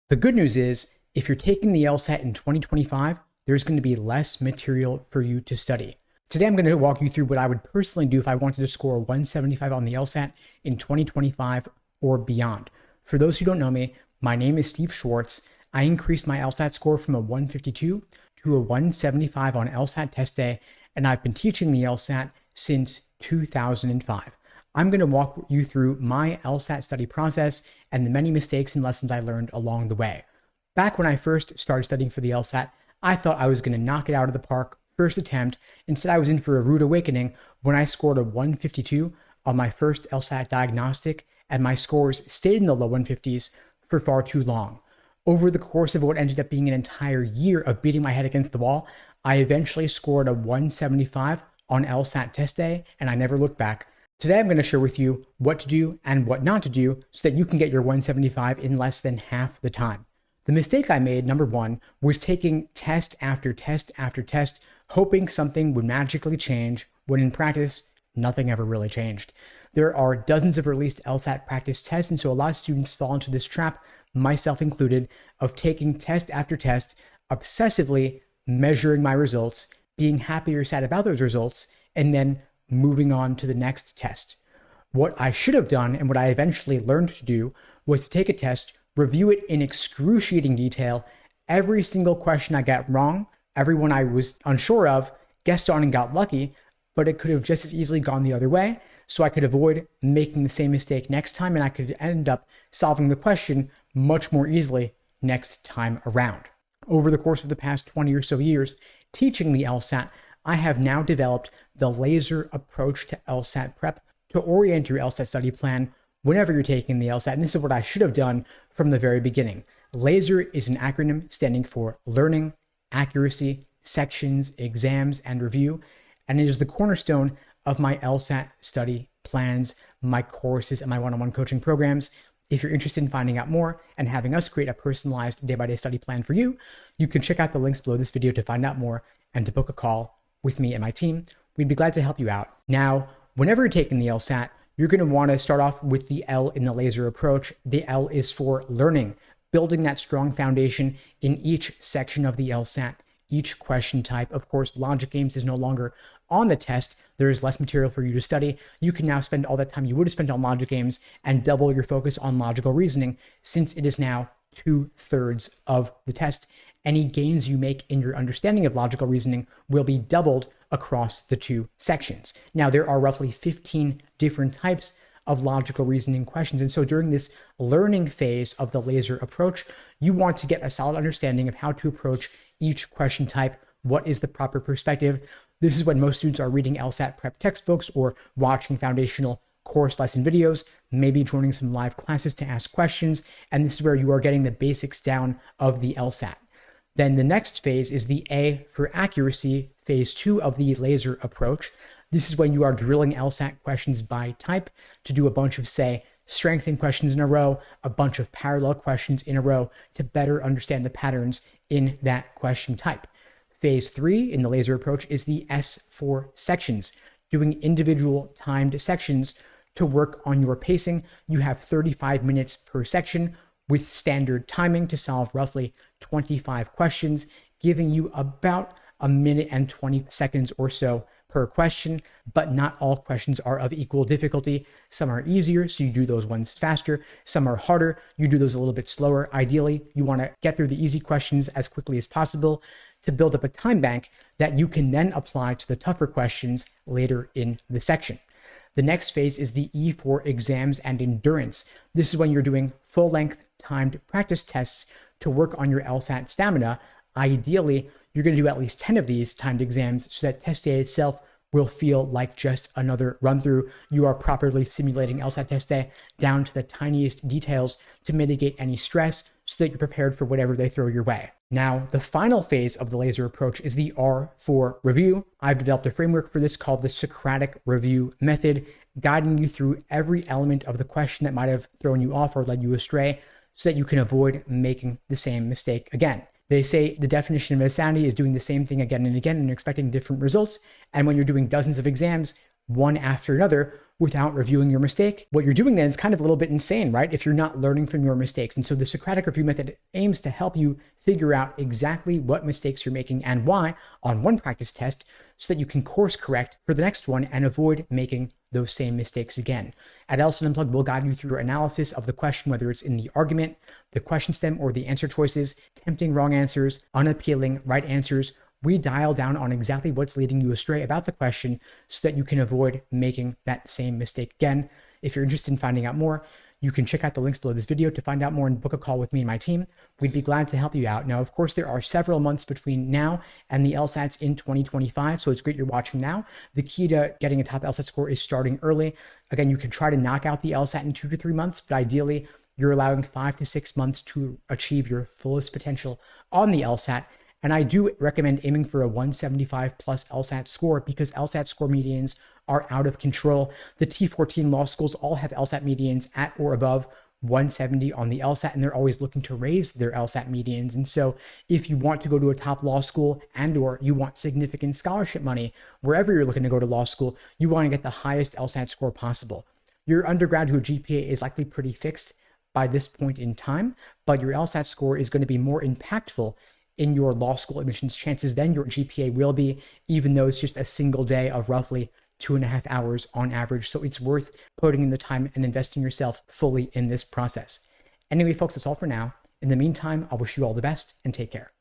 The good news is, if you're taking the LSAT in 2025, there's going to be less material for you to study. Today, I'm going to walk you through what I would personally do if I wanted to score 175 on the LSAT in 2025 or beyond. For those who don't know me, my name is Steve Schwartz. I increased my LSAT score from a 152 to a 175 on LSAT test day, and I've been teaching the LSAT since 2005. I'm going to walk you through my LSAT study process and the many mistakes and lessons I learned along the way. Back when I first started studying for the LSAT, I thought I was going to knock it out of the park first attempt. Instead, I was in for a rude awakening when I scored a 152 on my first LSAT diagnostic, and my scores stayed in the low 150s for far too long. Over the course of what ended up being an entire year of beating my head against the wall, I eventually scored a 175 on LSAT test day, and I never looked back. Today, I'm going to share with you what to do and what not to do so that you can get your 175 in less than half the time. The mistake I made, number one, was taking test after test after test, hoping something would magically change, when in practice, nothing ever really changed. There are dozens of released LSAT practice tests, and so a lot of students fall into this trap, myself included, of taking test after test, obsessively measuring my results, being happy or sad about those results, and then moving on to the next test. What I should have done, and what I eventually learned to do, was to take a test, review it in excruciating detail, every single question I got wrong, every one I was unsure of, guessed on and got lucky, but it could have just as easily gone the other way, so I could avoid making the same mistake next time, and I could end up solving the question much more easily next time around. Over the course of the past 20 or so years teaching the LSAT, I have now developed the laser approach to LSAT prep to orient your LSAT study plan whenever you're taking the LSAT. And this is what I should have done from the very beginning. LASER is an acronym standing for Learning, Accuracy, Sections, Exams, and Review. And it is the cornerstone of my LSAT study plans, my courses, and my one-on-one coaching programs. If you're interested in finding out more and having us create a personalized day-by-day study plan for you, you can check out the links below this video to find out more and to book a call with me and my team. We'd be glad to help you out. Now, whenever you're taking the LSAT, you're going to want to start off with the L in the laser approach. The L is for learning, building that strong foundation in each section of the LSAT, each question type. Of course, logic games is no longer on the test. There is less material for you to study. You can now spend all that time you would have spent on logic games and double your focus on logical reasoning, since it is now 2/3 of the test. Any gains you make in your understanding of logical reasoning will be doubled across the two sections. Now, there are roughly 15 different types of logical reasoning questions. And so during this learning phase of the laser approach, you want to get a solid understanding of how to approach each question type. What is the proper perspective? This is when most students are reading LSAT prep textbooks or watching foundational course lesson videos, maybe joining some live classes to ask questions. And this is where you are getting the basics down of the LSAT. Then the next phase is the A for accuracy, phase 2 of the laser approach. This is when you are drilling LSAT questions by type to do a bunch of, say, strengthening questions in a row, a bunch of parallel questions in a row to better understand the patterns in that question type. Phase 3 in the laser approach is the S for sections, doing individual timed sections to work on your pacing. You have 35 minutes per section with standard timing to solve roughly 25 questions, giving you about a minute and 20 seconds or so per question, but not all questions are of equal difficulty. Some are easier, so you do those ones faster. Some are harder, you do those a little bit slower. Ideally, you want to get through the easy questions as quickly as possible to build up a time bank that you can then apply to the tougher questions later in the section. The next phase is the E for exams and endurance. This is when you're doing full-length timed practice tests to work on your LSAT stamina. Ideally, you're going to do at least 10 of these timed exams so that test day itself will feel like just another run through. You are properly simulating LSAT test day down to the tiniest details to mitigate any stress so that you're prepared for whatever they throw your way. Now, the final phase of the laser approach is the R for review. I've developed a framework for this called the Socratic review method, guiding you through every element of the question that might have thrown you off or led you astray so that you can avoid making the same mistake again. They say the definition of insanity is doing the same thing again and again and expecting different results. And when you're doing dozens of exams, one after another without reviewing your mistake. What you're doing then is kind of a little bit insane, right? If you're not learning from your mistakes. And so the Socratic review method aims to help you figure out exactly what mistakes you're making and why on one practice test so that you can course correct for the next one and avoid making those same mistakes again. At LSAT Unplugged, we'll guide you through analysis of the question, whether it's in the argument, the question stem, or the answer choices, tempting wrong answers, unappealing right answers. We dial down on exactly what's leading you astray about the question so that you can avoid making that same mistake again. If you're interested in finding out more, you can check out the links below this video to find out more and book a call with me and my team. We'd be glad to help you out. Now, of course, there are several months between now and the LSATs in 2025, so it's great you're watching now. The key to getting a top LSAT score is starting early. Again, you can try to knock out the LSAT in 2 to 3 months, but ideally, you're allowing 5 to 6 months to achieve your fullest potential on the LSAT. And I do recommend aiming for a 175 plus LSAT score because LSAT score medians are out of control. The T14 law schools all have LSAT medians at or above 170 on the LSAT, and they're always looking to raise their LSAT medians. And so if you want to go to a top law school and or you want significant scholarship money, wherever you're looking to go to law school, you want to get the highest LSAT score possible. Your undergraduate GPA is likely pretty fixed by this point in time, but your LSAT score is going to be more impactful in your law school admissions chances than your GPA will be, even though it's just a single day of roughly 2.5 hours on average. So it's worth putting in the time and investing yourself fully in this process. Anyway, folks, that's all for now. In the meantime, I wish you all the best and take care.